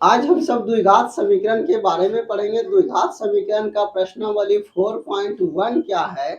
आज हम सब द्विघात समीकरण के बारे में पढ़ेंगे। द्विघात समीकरण का प्रश्नावली 4.1 क्या है।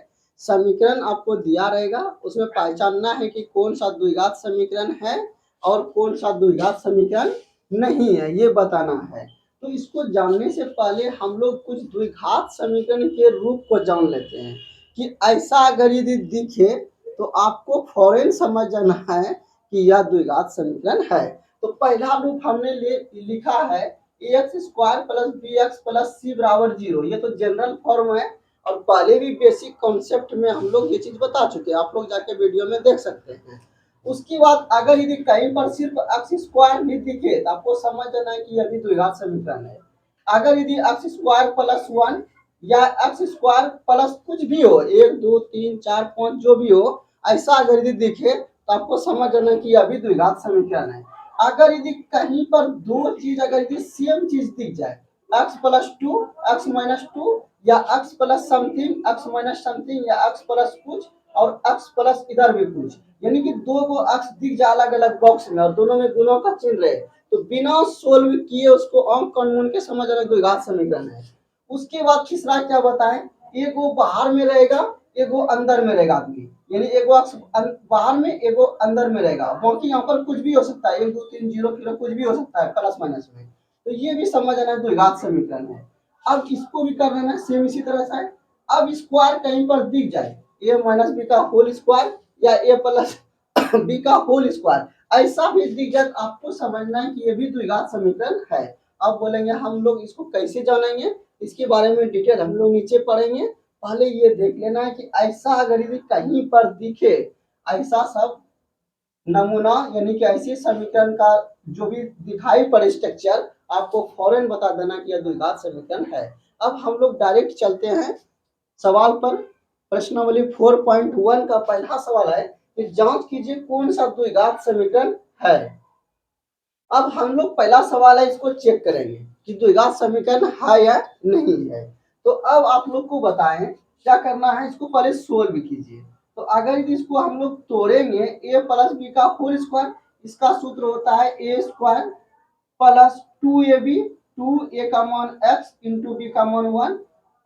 समीकरण आपको दिया रहेगा, उसमें पहचानना है कि कौन सा द्विघात समीकरण है और कौन सा द्विघात समीकरण नहीं है, ये बताना है। तो इसको जानने से पहले हम लोग कुछ द्विघात समीकरण के रूप को जान लेते हैं कि ऐसा अगर यदि दिखे तो आपको फौरन समझ जाना है कि यह द्विघात समीकरण है। तो पहला रूप हमने लिखा है ax square plus b x plus c बराबर 0। ये तो जनरल फॉर्म है और पहले भी बेसिक कॉन्सेप्ट में हम लोग ये चीज बता चुके हैं, आप लोग जाके वीडियो में देख सकते हैं। उसके बाद अगर यदि कहीं पर सिर्फ एक्स स्क्वायर भी दिखे तो आपको समझ जाना है कि यह भी द्विघात समीकरण है। अगर यदि एक्स स्क्वायर प्लस 1 या एक्स स्क्वायर प्लस कुछ भी हो, 1 2 3 4 5 जो भी हो, ऐसा अगर यदि दिखे तो आपको समझ जाना कि यह भी द्विघात समीकरण है। अगर यदि कहीं पर दो चीज अगर यदि सेम चीज दिख जाए, x प्लस 2 x माइनस 2 या x plus something x minus something या x प्लस कुछ और x प्लस इधर भी कुछ, यानी कि दो को x दिख जाए अलग अलग बॉक्स में और दोनों में गुणों का चिन्ह रहे, तो बिना सोल्व किए उसको अंक कानून के समझ आना द्विघात समीकरण है। उसके बाद तीसरा क्या बताएं, एगो बाहर में रहेगा एगो अंदर में रहेगा आदमी, यानी एगो बाहर में एगो अंदर में रहेगा, बाकी यहाँ पर कुछ भी हो सकता है, 1 2 3 0 फिर कुछ भी हो सकता है प्लस माइनस में, तो ये भी समझ आना द्विघात समीकरण है। अब इसको भी कर लेना सेम इसी तरह से। अब स्क्वायर कहीं पर दिख जाए, ए माइनस बी का होल स्क्वायर या ए प्लस बी का होल स्क्वायर, ऐसा भी दिख जाए आपको समझना है कि ये भी द्विघात समीकरण है। अब बोलेंगे हम लोग इसको कैसे जानेंगे, इसके बारे में डिटेल हम लोग नीचे पढ़ेंगे। पहले ये देख लेना है कि ऐसा अगर यदि कहीं पर दिखे, ऐसा सब नमूना यानी कि ऐसे समीकरण का जो भी दिखाई पड़े स्ट्रक्चर, आपको फौरन बता देना कि यह द्विघात समीकरण है। अब हम लोग डायरेक्ट चलते हैं सवाल पर। प्रश्नावली 4.1 का पहला सवाल है कि जांच कीजिए कौन सा द्विघात समीकरण है। अब हम लोग पहला सवाल है इसको चेक करेंगे कि द्विघात समीकरण है या नहीं है। तो अब आप लोग को बताएं क्या करना है, इसको पहले सोल्व कीजिए। तो अगर इसको हम लोग तोड़ेंगे ए प्लस बी का होल स्क्वायर, इसका सूत्र होता है ए स्क्वायर प्लस 2ab, 2a का मान x इंटू बी का मान 1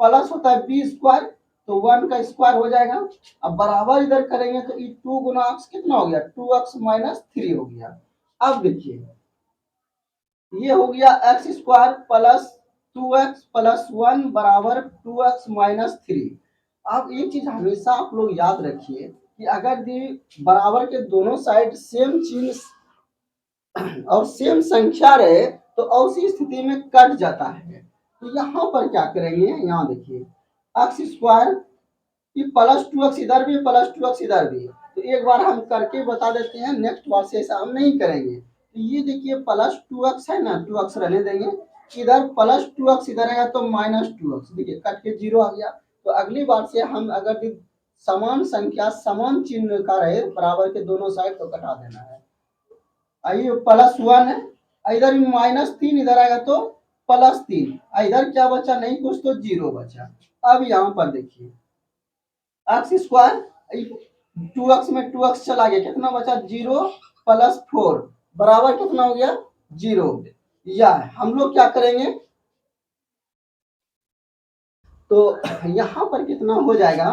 प्लस होता है बी स्क्वायर, तो 1 का स्क्वायर हो जाएगा। अब बराबर इधर करेंगे तो ये 2 गुना x कितना हो गया, 2x माइनस 3 हो गया। अब देखिए ये हो गया x square plus 2x plus 1 बराबर 2x माइनस 3। अब एक चीज हमेशा आप लोग याद रखिए कि अगर बराबर के दोनों साइड सेम चिन्ह और सेम संख्या रहे तो ऐसी स्थिति में कट जाता है। तो यहाँ पर क्या करेंगे, यहाँ देखिए एक्स स्क्वायर प्लस 2x इधर भी प्लस 2x इधर भी, तो एक बार हम करके बता देते हैं, नेक्स्ट बार से ऐसा हम नहीं करेंगे। तो ये देखिए प्लस 2x है ना, 2x रहने देंगे, इधर प्लस 2x इधर आएगा तो माइनस 2x, देखिए कट के 0 आ गया। तो अगली बार से हम अगर समान संख्या समान चिन्ह का रहे बराबर के दोनों साइड तो कटा देना है। आइए प्लस 1 है, इधर माइनस 3 इधर आएगा तो प्लस 3, इधर क्या बचा, नहीं कुछ तो 0 बचा। अब यहाँ पर देखिए एक्स स्क्वायर 2x में 2x चला गया, कितना बचा 0 प्लस 4 बराबर कितना हो गया 0। या हम लोग क्या करेंगे, तो यहाँ पर कितना हो जाएगा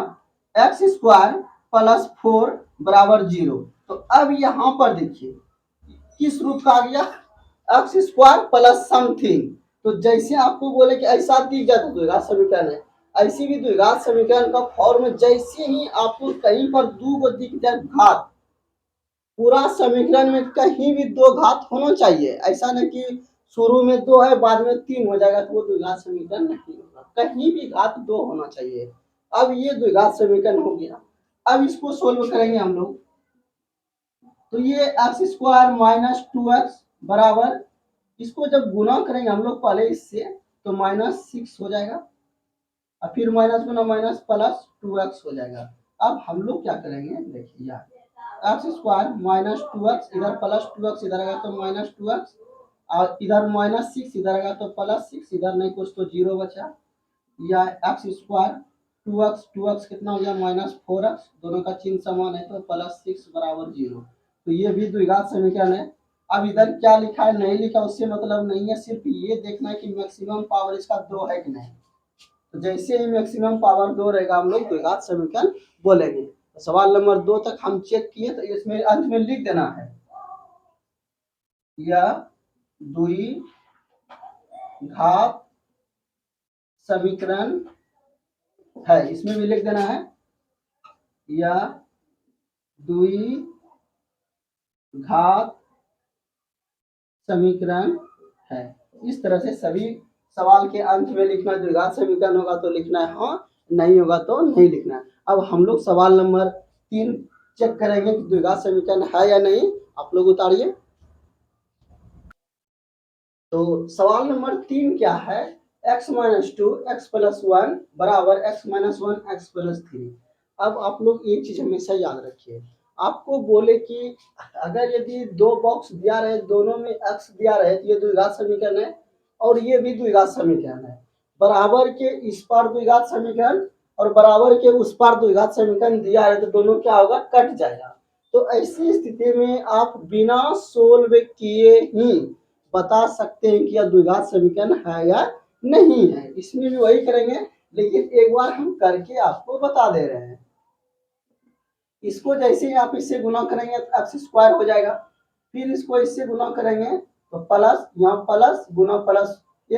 एक्स स्क्वायर प्लस 4 बराबर 0। तो अब यहाँ पर देखिए किस रूप का आ गया, एक्स स्क्वायर प्लस समथिंग। तो जैसे आपको बोले कि ऐसा दिख जाता है द्विघात समीकरण है, ऐसी भी द्विघात समीकरण का फॉर्म जैसे ही आपको कहीं पर दो को दिख जाए घात, पूरा समीकरण में कहीं भी दो घात होना चाहिए, ऐसा नहीं कि शुरू में 2 है बाद में 3 हो जाएगा तो वो द्विघात समीकरण नहीं होगा, कहीं भी घात 2 होना चाहिए। अब ये द्विघात समीकरण हो गया। अब इसको सोल्व करेंगे हम लोग, तो ये एक्स स्क्वायर माइनस 2x बराबर, इसको जब गुना करेंगे हम लोग पहले इससे तो माइनस 6 हो जाएगा और फिर माइनस गुना माइनस प्लस 2x हो जाएगा। अब हम लोग क्या करेंगे, देखिए यार एक्स स्क्वायर माइनस 2x इधर प्लस 2x इधर आएगा तो माइनस 2x और इधर माइनस 6 इधर आएगा तो प्लस 6, इधर नहीं कुछ तो 0 बचा। या एक्स स्क्वायर 2x कितना हो गया माइनस 4x, दोनों का चिन्ह समान है तो प्लस 6 बराबर 0। तो ये भी द्विघात समीकरण है। अब इधर क्या लिखा है नहीं लिखा उससे मतलब नहीं है, सिर्फ ये देखना है कि मैक्सिमम पावर इसका 2 है कि नहीं। तो जैसे ही मैक्सिमम पावर 2 रहेगा हम लोग द्विघात समीकरण बोलेंगे। तो सवाल नंबर 2 तक हम चेक किए, तो इसमें अंत में लिख देना है यह द्विघात समीकरण है, इसमें भी लिख देना है यह द्विघात समीकरण है। इस तरह से सभी सवाल के अंत में लिखना, द्विघात समीकरण होगा तो लिखना है हाँ, नहीं होगा तो नहीं लिखना है। अब हम लोग सवाल नंबर 3 चेक करेंगे कि द्विघात समीकरण है या नहीं। आप लोग उतारिए। तो सवाल नंबर 3 क्या है, x minus two x plus one बराबर x minus one x plus three. अब आप लोग एक चीज हमेशा याद रखिए, आपको बोले कि अगर यदि दो बॉक्स दिया रहे, दोनों में x दिया रहे तो ये द्विघात समीकरण है और ये भी द्विघात समीकरण है। बराबर के इस पार द्विघात समीकरण और बराबर के उस पार द्विघात समीकरण दिया है, तो दोनों क्या होगा, कट जाएगा। तो ऐसी स्थिति में आप बिना सोल्व किए ही बता सकते हैं कि यह द्विघात समीकरण है या नहीं है। इसमें भी वही करेंगे, लेकिन एक बार हम करके आपको बता दे रहे हैं। इसको जैसे ही आप इससे गुना करेंगे तो एक्स स्क्वायर हो जाएगा, फिर इसको इससे गुना करेंगे तो प्लस, यहाँ प्लस गुना प्लस, ये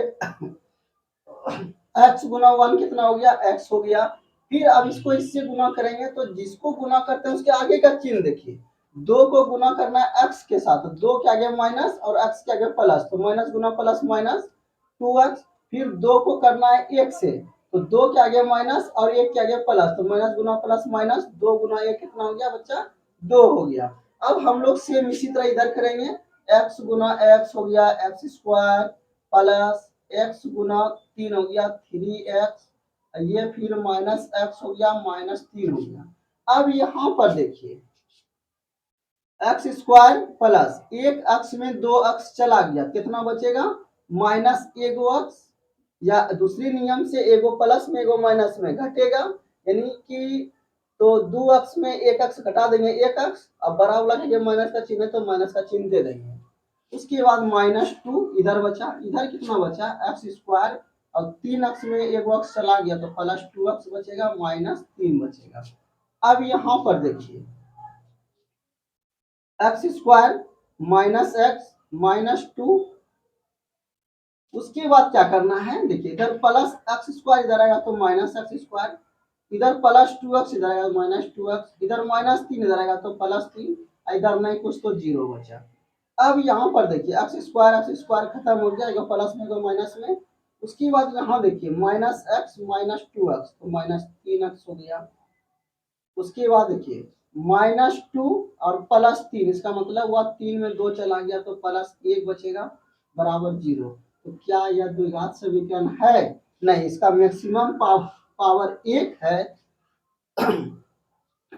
एक्स गुना वन कितना हो गया, एक्स हो गया। फिर अब इसको इससे गुना करेंगे तो जिसको गुना करते हैं उसके आगे का चिन्ह देखिए, दो को गुना करना है एक्स के साथ, दो के आगे माइनस और एक्स के आगे प्लस, तो माइनस गुना प्लस माइनस 2x। फिर दो को करना है एक से, तो दो के आगे माइनस और एक के आगे प्लस, तो माइनस गुना प्लस माइनस, दो गुना एक कितना हो गया बच्चा, 2 हो गया। अब हम लोग सेम इसी तरह इधर करेंगे, एक्स गुना एक्स हो गया एक्स स्क्वायर प्लस एक्स गुना 3 हो गया 3x, ये फिर माइनस एक्स हो गया माइनस 3 हो गया। अब यहाँ पर देखिए एक्स स्क्वायर प्लस एक अक्ष में दो अक्ष चला गया, कितना बचेगा, माइनस एगो अक्ष, या दूसरी नियम से एगो प्लस में एगो माइनस में घटेगा, यानी कि तो दो अक्ष में एक अक्ष घटा देंगे एक अक्ष, अब बड़ा वाला के माइनस का चिन्ह है तो माइनस का चिन्ह दे देंगे। उसके बाद माइनस 2 इधर बचा, इधर कितना बचा एक्स स्क्वायर, और 3 अक्ष में एक अक्ष चला गया तो प्लस 2 अक्ष बचेगा माइनस 3 बचेगा। अब यहाँ पर देखिए x square minus x minus 2, उसके बाद क्या करना है, देखिए इधर प्लस एक्स स्क्वायर इधर आएगा तो माइनस एक्स स्क्वायर, इधर प्लस 2x इधर आएगा माइनस 2x, इधर माइनस 3 इधर आएगा तो प्लस 3, इधर नहीं कुछ तो 0 बचा। अब यहाँ पर देखिए एक्स स्क्वायर खत्म हो गया, एगो प्लस में एगो माइनस में। उसके बाद यहाँ देखिए माइनस एक्स माइनस 2x तो माइनस 3x हो गया। उसके बाद देखिए माइनस 2 और प्लस 3, इसका मतलब हुआ 3 में 2 चला गया तो प्लस 1 बचेगा बराबर 0। तो क्या यह द्विघात समीकरण है, नहीं, इसका मैक्सिमम पावर 1 है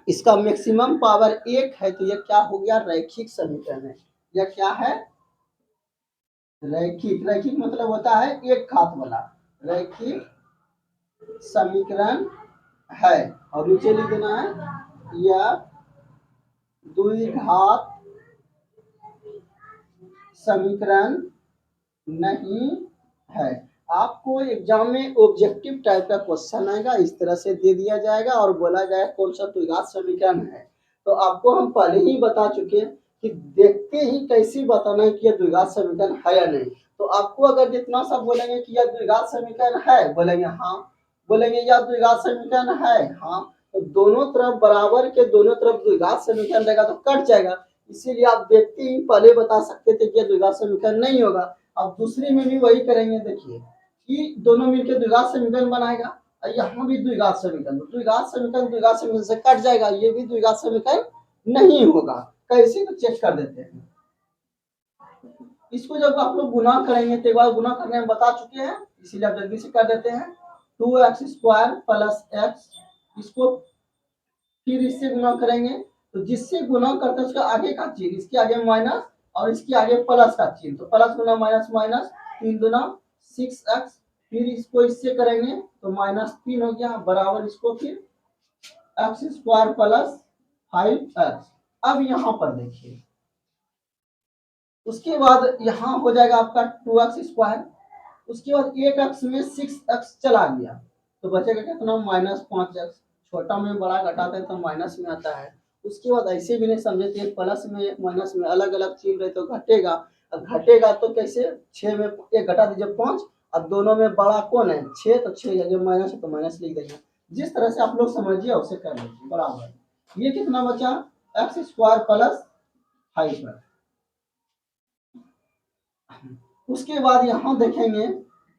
इसका मैक्सिमम पावर 1 है, तो यह क्या हो गया, रैखिक समीकरण है। यह क्या है, रैखिक। रैखिक मतलब होता है एक घात वाला, रैखिक समीकरण है। और नीचे लिख देना है यह द्विघात समीकरण नहीं है। आपको एग्जाम में ऑब्जेक्टिव टाइप का क्वेश्चन आएगा, इस तरह से दे दिया जाएगा और बोला जाएगा कौन सा द्विघात समीकरण है। तो आपको हम पहले ही बता चुके कि देखते ही कैसे बताना है कि यह द्विघात समीकरण है या नहीं। तो आपको अगर जितना सा बोलेंगे कि यह द्विघात समीकरण है, बोलेंगे हाँ, बोलेंगे यह द्विघात समीकरण है हाँ, तो दोनों तरफ बराबर के दोनों तरफ द्विघात समीकरण रहेगा तो कट जाएगा। इसीलिए आप देखते ही पहले बता सकते थे कि यह द्विघात समीकरण नहीं होगा। अब दूसरी में भी वही करेंगे, देखिए कि दोनों मिलकर द्विघात समीकरण बनाएगा, यहाँ भी द्विघात समीकरण, द्विघात समीकरण से कट जाएगा, ये भी द्विघात समीकरण नहीं होगा। कैसे, तो चेक कर देते हैं। इसको जब आप लोग गुना करेंगे तो एक बार गुना करने में बता चुके हैं, इसीलिए आप जल्दी से कर देते हैं। 2x स्क्वायर प्लस एक्स, इसको फिर इससे गुना करेंगे तो जिससे गुना करते हैं उसका आगे का चिन्ह, इसके आगे माइनस और इसके आगे प्लस का चिन्ह, तो प्लस गुना माइनस माइनस 3 दुना 6x, फिर इसको इससे करेंगे तो माइनस 3 हो गया बराबर, इसको फिर एक्स स्क्वायर प्लस 5x। अब यहाँ पर देखिए उसके बाद यहाँ हो जाएगा आपका 2x²। उसके बाद एक अक्ष में 6x चला गया तो बचेगा कितना, -5x। छोटा में बड़ा घटाते हैं तो माइनस में आता है। उसके बाद ऐसे भी नहीं समझे थे, प्लस में एक माइनस में अलग अलग चीज रहे तो घटेगा। अब घटेगा तो कैसे, 6 में एक घटा दीजिए 5। अब दोनों में बड़ा कौन है, 6, तो 6 जगह माइनस है तो माइनस लिख देंगे। जिस तरह से आप लोग समझिए उसे कर लीजिए बराबर। ये कितना बचा, x² + 5। उसके बाद यहाँ देखेंगे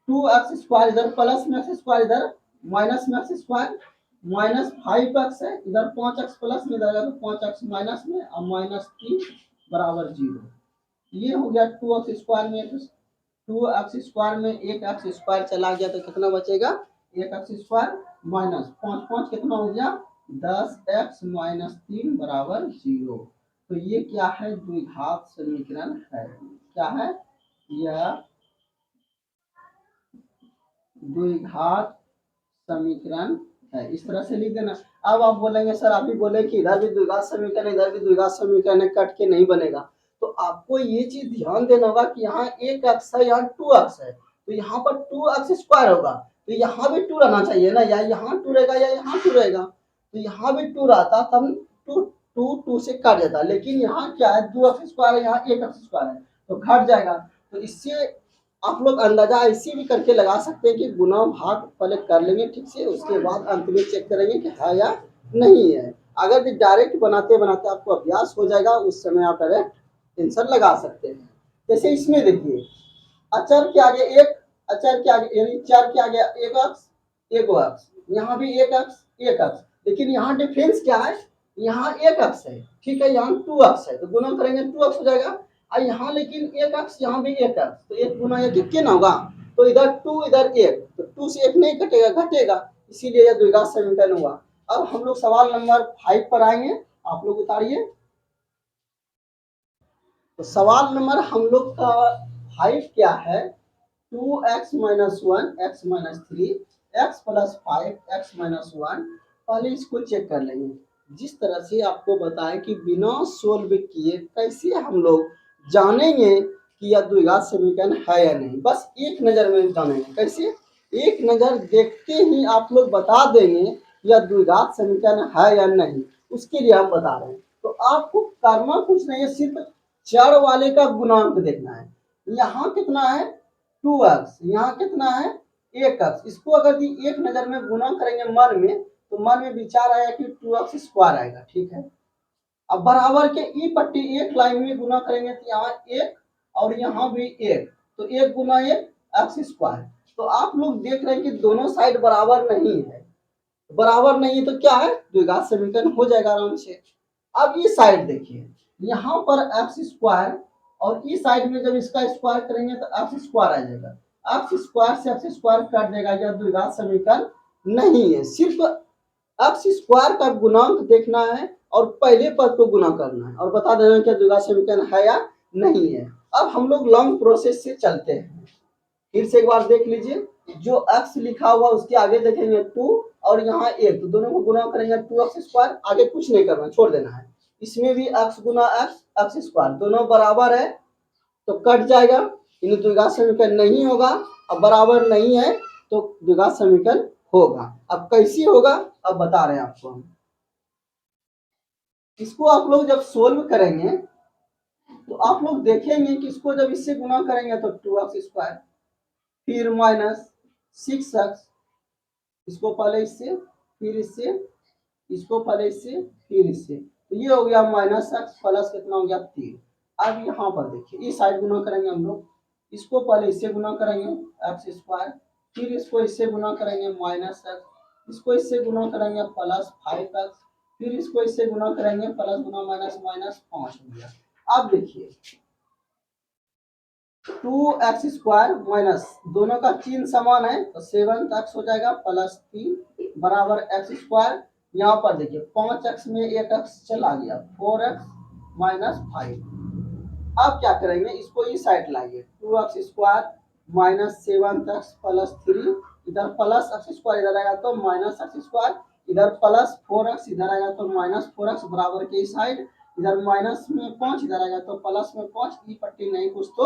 2x² इधर प्लस में x² इधर माइनस में x², -5x है इधर, 5x प्लस में इधर तो 5x माइनस में, और -3 = 0। ये हो गया 2x² में 2x² में एक x² चला गया तो कितना बचेगा, 1x² माइनस 5 5 कितना हो गया, 10x - 3 = 0। तो ये क्या है, द्विघात समीकरण है। क्या है, यह द्विघात समीकरण है। इस तरह से लिख देना। अब आप बोलेंगे सर, आप भी बोले कि इधर भी द्विघात समीकरण इधर भी द्विघात समीकरण है, कट के नहीं बनेगा। तो आपको ये चीज ध्यान देना होगा कि यहाँ एक अक्ष है, यहाँ 2x है, तो यहाँ पर 2x² होगा, तो यहाँ भी 2 रहना चाहिए ना, या यहाँ 2 रहेगा या यहाँ 2 रहेगा। तो यहाँ भी 2 रहता तब 2 से कट जाता, लेकिन यहाँ क्या है, 2x² है, यहाँ 1x² है तो घट जाएगा। तो इससे आप लोग अंदाजा ऐसे भी करके लगा सकते हैं कि गुना भाग पहले कर लेंगे ठीक से, उसके बाद अंत में चेक करेंगे कि है या नहीं है। अगर डायरेक्ट बनाते बनाते आपको अभ्यास हो जाएगा, उस समय आप डायरेक्ट आंसर लगा सकते हैं। जैसे इसमें देखिए, अचर के आगे एक, अचर के आगे यानी चर के आगे एक अक्ष, एक अक्ष, यहाँ भी एक अक्ष, एक अक्ष, लेकिन यहाँ डिफरेंस क्या है, यहाँ एक अक्ष है, ठीक है, यहाँ 2 अक्ष है, तो गुना करेंगे 2 अक्ष हो जाएगा। और यहाँ लेकिन एक अक्ष, यहाँ भी एक अक्ष, तो 1 गुना 1 कितना होगा, तो इधर 2 इधर 1, तो 2 से 1 नहीं घटेगा, घटेगा, इसीलिए यह द्विघात समीकरण हुआ। अब हम लोग सवाल नंबर 5 पर आएंगे, आप लोग उतारिए। तो सवाल नंबर हम लोग का 5 क्या है, 2x - 1 x - 3 x + 5 x - 1। पहले इसको चेक कर लेंगे। जिस तरह से आपको बताया कि बिना सोल्व किए कैसे हम लोग जानेंगे कि यह द्विघात समीकरण है या नहीं, बस एक नज़र में जानेंगे। कैसे, एक नज़र देखते ही आप लोग बता देंगे यह द्विघात समीकरण है या नहीं, उसके लिए हम बता रहे हैं। तो आपको करना कुछ नहीं है, सिर्फ चर वाले का गुणांक देखना है। यहाँ कितना है, 2x, यहाँ कितना है, 1x। इसको अगर एक नज़र में गुना करेंगे मन में, तो मन में विचार आएगा कि 2x² आएगा, ठीक है। अब बराबर के ई पट्टी एक लाइन में गुना करेंगे तो यहाँ 1 और यहाँ भी 1, तो 1 गुना 1 x²। तो आप लोग देख रहे हैं कि दोनों साइड बराबर नहीं है, बराबर नहीं है तो क्या है, द्विघात समीकरण हो जाएगा आराम से। अब इस साइड देखिए, यहाँ पर x² और इस साइड में जब इसका स्क्वायर करेंगे तो x² आ जाएगा, x² से x² कट जाएगा, यह द्विघात समीकरण नहीं है। सिर्फ x² का गुणांक देखना है और पहले पद को गुना करना है और बता देना कि द्विघात समीकरण है या नहीं है। अब हम लोग लॉन्ग प्रोसेस से चलते हैं, फिर से एक बार देख लीजिए। जो x लिखा हुआ उसके आगे देखेंगे 2 और यहाँ 1, तो दोनों को गुना करेंगे 2x², आगे कुछ नहीं करना, छोड़ देना है। इसमें भी x गुना x² दोनों बराबर है तो कट जाएगा, इन द्विघात समीकरण नहीं होगा। अब बराबर नहीं है तो द्विघात समीकरण होगा। अब कैसे होगा, अब बता रहे हैं आपको हम। इसको आप लोग जब सोल्व करेंगे तो आप लोग देखेंगे कि इसको जब इससे गुना करेंगे तो 2x², फिर -6x, इसको पहले इससे फिर इससे, इसको पहले इससे फिर इससे, तो ये हो गया -x प्लस कितना हो गया 3। अब यहाँ पर देखिए इस साइड गुना करेंगे हम लोग, इसको पहले इससे गुना करेंगे x², फिर इसको इससे गुना करेंगे -x, इसको इससे गुना करेंगे +5x, फिर इसको इससे गुना करेंगे प्लस गुना -5 हो गया। अब देखिए 2x² माइनस, दोनों का चिन्ह समान है तो 7x हो जाएगा, +3 बराबर x²। यहाँ पर देखिए 5x में 1x चला गया, 4x - 5। अब क्या करेंगे, इसको इस साइड लाइए, 2x² माइनस 7x प्लस 3, इधर प्लस x² इधर आएगा तो -x², इधर +4x इधर आएगा तो -4x बराबर के इस साइड, इधर माइनस में 5 इधर आएगा तो प्लस में 5, ई पट्टी नहीं कुछ तो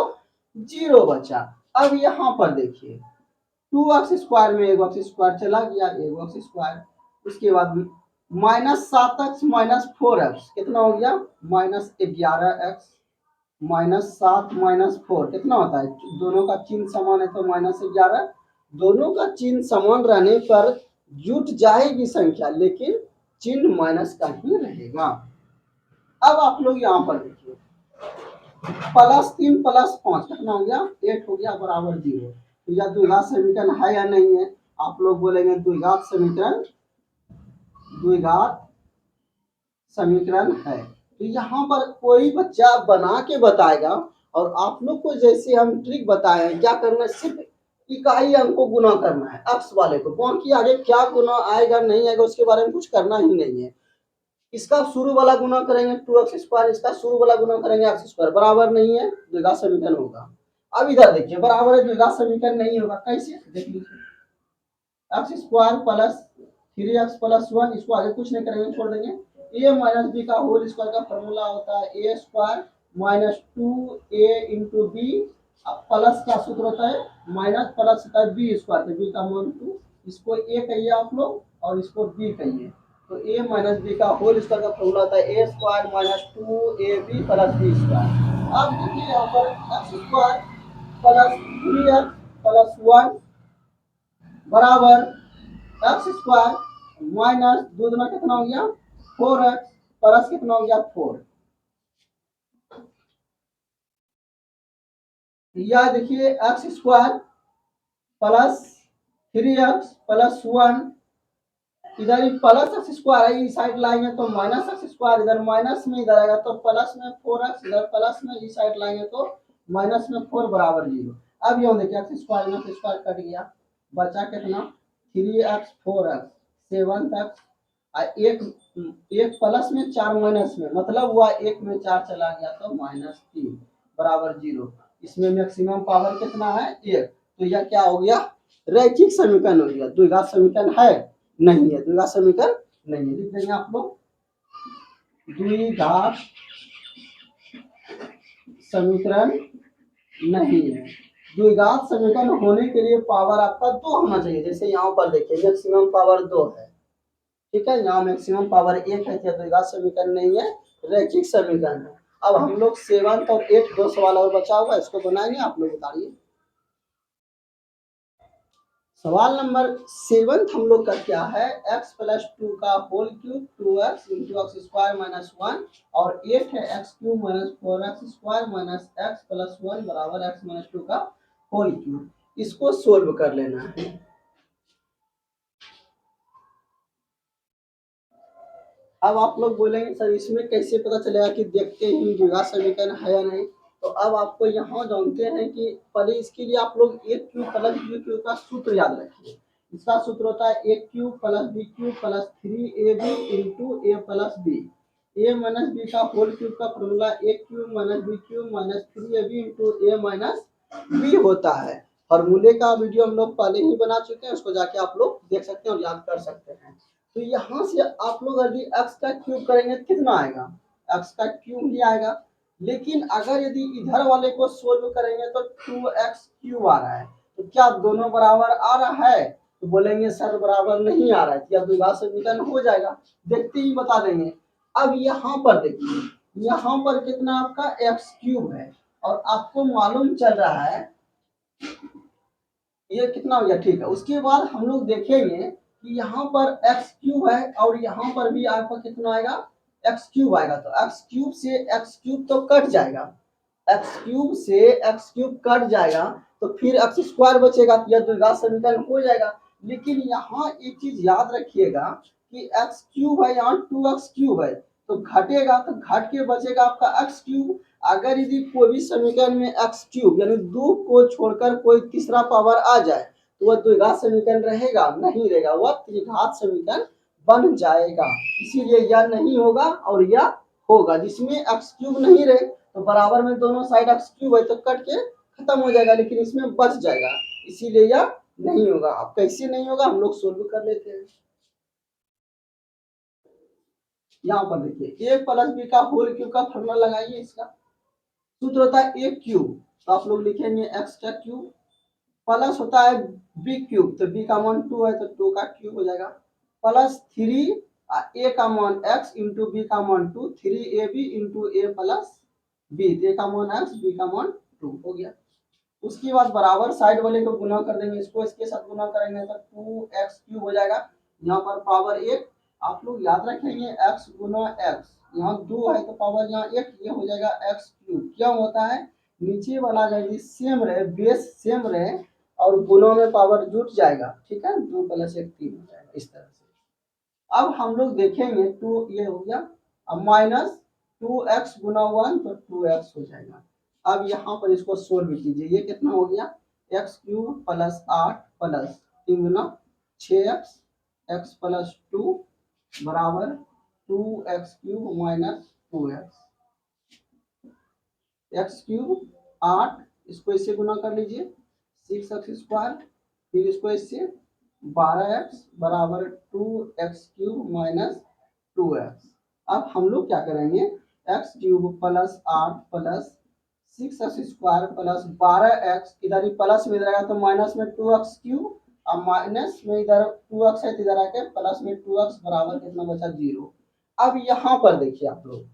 0 बचा। अब यहाँ पर देखिए 2x² में 1x² चला गया, 1x²। उसके बाद -7x - 4x कितना हो गया, -11x -7 -4 कितना होता है, दोनों का चिन्ह समान है तो -11। दोनों का चिन्ह समान रहने पर जुट जाएगी संख्या, लेकिन चिन्ह माइनस का ही रहेगा। अब आप लोग यहाँ पर देखिए +3 + 5 कितना हो गया, 8 हो गया बराबर 0। तो यह द्विघात समीकरण है या नहीं है, आप लोग बोलेंगे द्विघात समीकरण, द्विघात समीकरण है। तो यहाँ पर कोई बच्चा बना के बताएगा और आप लोग को जैसे हम ट्रिक बताए हैं, क्या करना है, सिर्फ इकाई अंक को गुना करना है एक्स वाले को, बाकी आगे क्या गुना आएगा नहीं आएगा उसके बारे में कुछ करना ही नहीं है। इसका शुरू वाला गुना करेंगे 2x², इसका शुरू वाला गुना करेंगे x², बराबर नहीं है, द्विघात समीकरण होगा। अब इधर देखिए बराबर है, द्विघात समीकरण नहीं होगा, कैसे देख लीजिए, x² + 3x + 1, इसको आगे कुछ नहीं करेंगे, छोड़ देंगे। a - b का होल स्क्वायर का फॉर्मूला होता है a² - 2a × b, प्लस का सूत्र होता है माइनस प्लस होता है b², तो b का मान 2, इसको a कहिए आप लोग और इसको b कहिए। तो a - b का होल स्क्वायर का फॉर्मूला होता है a² - 2ab + b²। अब देखिए यहाँ पर x² + 3x + 1 बराबर x² माइनस 2 दूना कितना हो गया 4x प्लस कितना हो गया 4। या देखिए x² + 3x + 1, इधर प्लस x² है, इस साइड लाएंगे तो माइनस x², इधर माइनस में इधर आएगा तो प्लस में 4x, इधर प्लस में इस साइड लाएंगे तो माइनस में 4 बराबर 0। अब ये देखिए x² कट गया, बचा कितना 3x 4x 7x, एक प्लस में 4 माइनस में, मतलब हुआ 1 में 4 चला गया तो -3 बराबर 0। इसमें मैक्सिमम पावर कितना है 1। तो यह क्या हो गया, रैखिक समीकरण हो गया, द्विघात समीकरण है नहीं है, द्विघात समीकरण नहीं है। लिख देंगे आप लोग द्विघात समीकरण नहीं है। द्विघात समीकरण होने के लिए पावर आपका 2 होना चाहिए, जैसे यहाँ पर देखिए मैक्सिमम पावर 2 है, ठीक है, यहाँ मैक्सिमम पावर 1 है, क्या द्विघात समीकरण नहीं है, रैखिक समीकरण है। अब हम लोग 7 और 8 दो सवाल और बचा हुआ, इसको बनाएंगे, आप लोग बताइए। सवाल नंबर 7 हम लोग का क्या है, x + 2 का होल क्यूब 2x × x² - 1 और 8 है x³ - 4x² - x + 1 बराबर x - 2 का होल क्यूब। इसको सोल्व कर लेना है। अब आप लोग बोलेंगे सर इसमें कैसे पता चलेगा कि देखते ही द्विघात समीकरण है या नहीं, तो अब आपको यहाँ जानते हैं कि पहले इसके लिए आप लोग a³ + b³ का सूत्र याद रखिए। इसका सूत्र होता है a³ + b³ + 3ab × a + b। a - b का होल क्यूब का formula a³ - b³ - 3ab × a - b होता है। फॉर्मूले का वीडियो हम लोग पहले ही बना चुके हैं, उसको जाके आप लोग देख सकते हैं और याद कर सकते हैं। तो यहाँ से आप लोग यदि x का क्यूब करेंगे तो कितना आएगा, x का क्यूब ही आएगा। लेकिन अगर यदि इधर वाले को सोल्व करेंगे तो 2x³ आ रहा है, तो क्या दोनों बराबर आ रहा है, तो बोलेंगे सर बराबर नहीं आ रहा है, क्या द्विघात समीकरण हो जाएगा, देखते ही बता देंगे। अब यहाँ पर देखिए, यहाँ पर कितना आपका x³ है और आपको मालूम चल रहा है ये कितना हो गया, ठीक है। उसके बाद हम लोग देखेंगे कि यहाँ पर x³ है और यहाँ पर भी आपका कितना आएगा x³ आएगा, तो x³ से x³ तो कट जाएगा, x³ से x³ कट जाएगा तो फिर x² बचेगा, तो यह द्विघात समीकरण हो जाएगा। लेकिन यहाँ एक चीज याद रखिएगा कि x³ है, यहाँ 2x³ है, तो घटेगा तो घट के बचेगा आपका x³। अगर यदि कोई भी समीकरण में x³ यानी 2 को छोड़कर कोई तीसरा पावर आ जाए तो वह द्विघात समीकरण रहेगा नहीं रहेगा, वह त्रिघात समीकरण बन जाएगा। इसीलिए यह नहीं होगा और यह होगा, जिसमें x³ नहीं रहे तो बराबर में दोनों साइड x³ है तो कट के खत्म हो जाएगा, लेकिन इसमें बच जाएगा, इसीलिए यह नहीं होगा। अब कैसे नहीं होगा हम लोग सोल्व कर लेते हैं। यहाँ पर देखिए ए प्लस बी का होल क्यूब का फॉर्मूला लगाइए। इसका सूत्र होता है ए क्यूब, तो आप लोग लिखेंगे एक्स का क्यूब, प्लस होता है बी क्यूब, तो बी का मान 2 है तो 2 का क्यूब हो जाएगा, प्लस 3 ए का मान x इंटू बी का मान 2, 3ab इंटू ए प्लस बी, ए का मान x, बी का मान 2 हो गया। उसके बाद बराबर साइड वाले को गुना कर देंगे, इसको इसके साथ गुना करेंगे तो 2x क्यूब हो जाएगा। यहाँ पर पावर 1, आप लोग याद रखेंगे x गुना x, यहाँ 2 है तो पावर यहाँ 1, ये हो जाएगा x क्यूब। क्या होता है, नीचे वाला यदि सेम रहे, बेस सेम रहे और गुणों में पावर जुट जाएगा, ठीक है, 2 प्लस 1 3 हो जाएगा इस तरह से। अब हम लोग देखेंगे 2, ये हो गया, अब माइनस 2x गुना 1 तो 2x हो जाएगा। अब यहाँ पर इसको सोल्व कीजिए, ये कितना हो गया, एक्स क्यूब प्लस 8 प्लस 3 गुना 6x, x प्लस 2 बराबर 2x cube minus 2x, x cube 8, इसको इससे गुना कर लीजिए 6x स्क्वायर, फिर इसको इससे 12x बराबर 2x क्यूब माइनस 2x। अब हम लोग क्या करेंगे, x cube plus 8 plus 6x square plus 12x, इधर ही प्लस में इधर आएगा तो माइनस में 2x क्यूब, अब माइनस में इधर 2x है तो इधर आके प्लस में 2x बराबर कितना बचा 0। अब यहाँ पर देखिए आप लोग,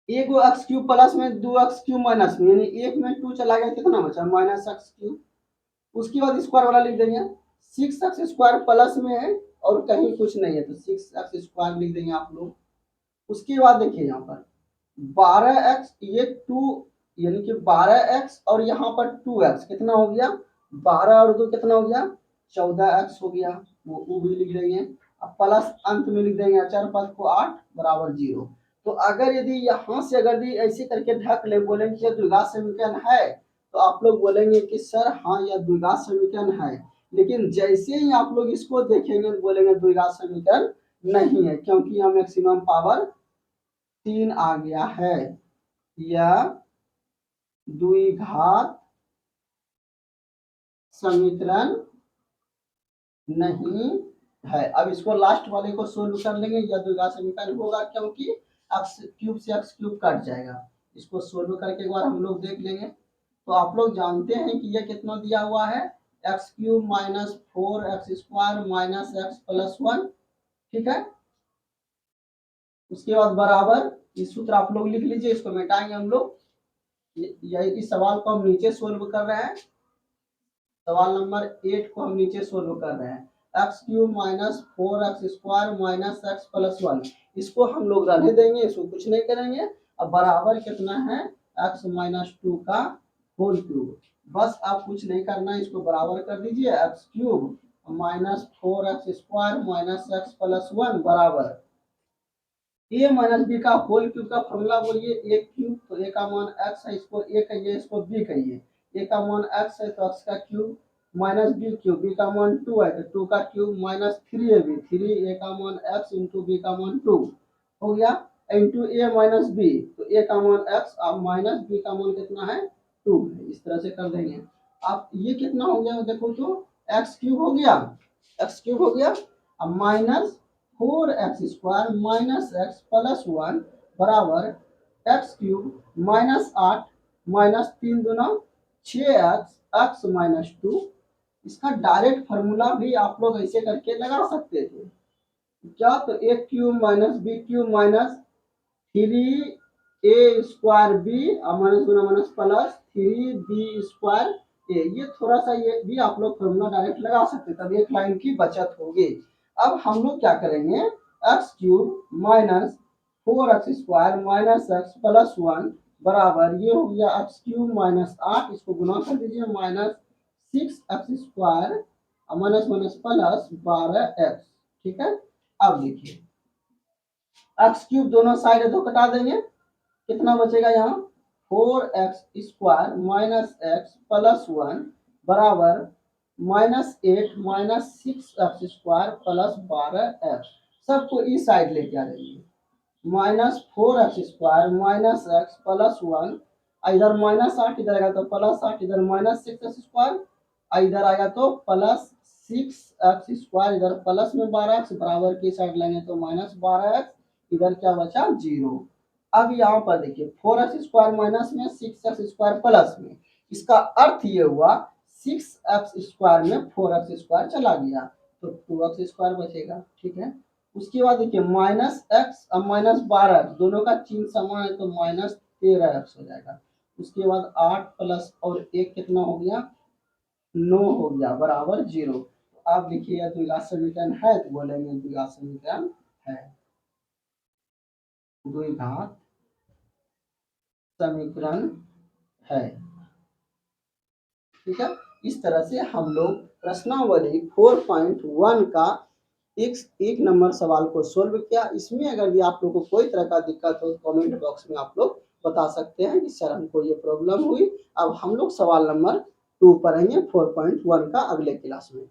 एक एक्स क्यूब प्लस में 2x क्यूब माइनस में, यानी एक में 2 चला गया, कितना बचा माइनस एक्स क्यूब। उसके बाद स्क्वायर वाला लिख देंगे, 6x स्क्वायर प्लस में है और कहीं कुछ नहीं है तो 6x स्क्वायर लिख देंगे आप लोग। उसके बाद देखिए यहाँ पर 12x, ये 2 यानी कि 12x और यहाँ पर 2x कितना हो गया, 12 और 2 कितना हो गया 14x हो गया, वो भी लिख देंगे। अब प्लस अंत में लिख देंगे अचर पद को 8 बराबर 0। तो अगर यदि यहाँ से अगर यदि ऐसे करके ढक ले, बोलेंगे कि द्विघात समीकरण है, तो आप लोग बोलेंगे कि सर हाँ यह द्विघात समीकरण है, लेकिन जैसे ही आप लोग इसको देखेंगे बोलेंगे द्विघात समीकरण नहीं है, क्योंकि यहाँ मैक्सिमम पावर 3 आ गया है, यह द्विघात समीकरण नहीं है। अब इसको लास्ट वाले को सोल्व कर लेंगे, यह द्विघात समीकरण होगा क्योंकि एक्स क्यूब से एक्स क्यूब कट जाएगा। इसको सोल्व करके एक बार हम लोग देख लेंगे। तो आप लोग जानते हैं कि यह कितना दिया हुआ है, x cube minus 4x square minus x plus 1, ठीक है। उसके बाद बराबर इस सूत्र आप लोग लिख लीजिए, इसको मिटाएंगे हम लोग। यही इस सवाल को हम नीचे सोल्व कर रहे हैं, सवाल नंबर 8 को हम नीचे सोल्व कर रहे हैं। X cube minus 4x square minus x plus 1, इसको हम लोग रहने देंगे, इसको कुछ नहीं करेंगे। अब बराबर कितना है, x माइनस 2 का होल क्यूब, बस आप कुछ नहीं करना है, इसको बराबर कर दीजिए, x cube minus 4x square minus x plus 1 बराबर ए माइनस बी का होल क्यूब का फॉर्मूला बोलिए, ए क्यूब, तो ए का मान x है, इसको ए कहिए, इसको बी कहिए, ए का मान x है तो x का cube minus B cube, B का मान 2 है तो 2 का क्यूब माइनस 3ab, 3 ए का मान x इंटू बी का मान 2 हो गया, इंटू ए माइनस बी, तो ए का मान x और माइनस बी का मान कितना है 2 है, इस तरह से कर देंगे। अब ये कितना हो गया देखो तो x क्यूब हो गया, x क्यूब हो गया, अब minus 4x square minus x plus 1 बराबर एक्स क्यूब माइनस 8 माइनस 3 दूना 6x एक्स माइनस 2। इसका डायरेक्ट फार्मूला भी आप लोग ऐसे करके लगा सकते थे, क्या, तो a cube minus B cube minus 3a square b minus गुना minus plus 3b square a, ये थोड़ा सा ये भी आप लोग फॉर्मूला डायरेक्ट लगा सकते, तब एक लाइन की बचत होगी। अब हम लोग क्या करेंगे, x cube minus 4x square minus x plus 1 बराबर ये हो गया एक्स क्यूब माइनस 8, इसको गुना कर दीजिए minus 6x square minus minus plus 12x, ठीक है। अब देखिए एक्स क्यूब दोनों साइड है तो कटा देंगे, कितना बचेगा यहाँ 4x square minus x plus 1 बराबर minus 8 minus 6x square plus 12x, सबको इस साइड लेके आ जाइए, minus 4x square minus x plus 1, इधर माइनस 8 इधर आएगा तो प्लस 8, इधर माइनस 6x स्क्वायर, इधर आएगा तो प्लस 6x स्क्वायर, इधर प्लस में 12x बराबर की साइड लेंगे तो माइनस 12x, इधर क्या बचा 0। अब यहाँ पर देखिए 4x² माइनस में 6x² प्लस में, इसका अर्थ ये हुआ 6x² में 4x² चला गया तो 2x² बचेगा, ठीक है। उसके बाद देखिए माइनस एक्स और माइनस 12 दोनों का चिन्ह समान है तो माइनस 13x हो जाएगा। उसके बाद 8 प्लस और 1 कितना हो गया 9 हो गया बराबर 0। तो आप लिखिए यह द्विघात समीकरण है तो बोलेंगे द्विघात समीकरण है, द्विघात समीकरण है, ठीक है। इस तरह से हम लोग प्रश्नावली 4.1 का एक नंबर सवाल को सोल्व किया। इसमें अगर भी आप लोग को कोई तरह का दिक्कत हो तो कमेंट बॉक्स में आप लोग बता सकते हैं कि सर हमको ये प्रॉब्लम हुई। अब हम लोग सवाल नंबर 2 पढ़ेंगे 4.1 का अगले क्लास में।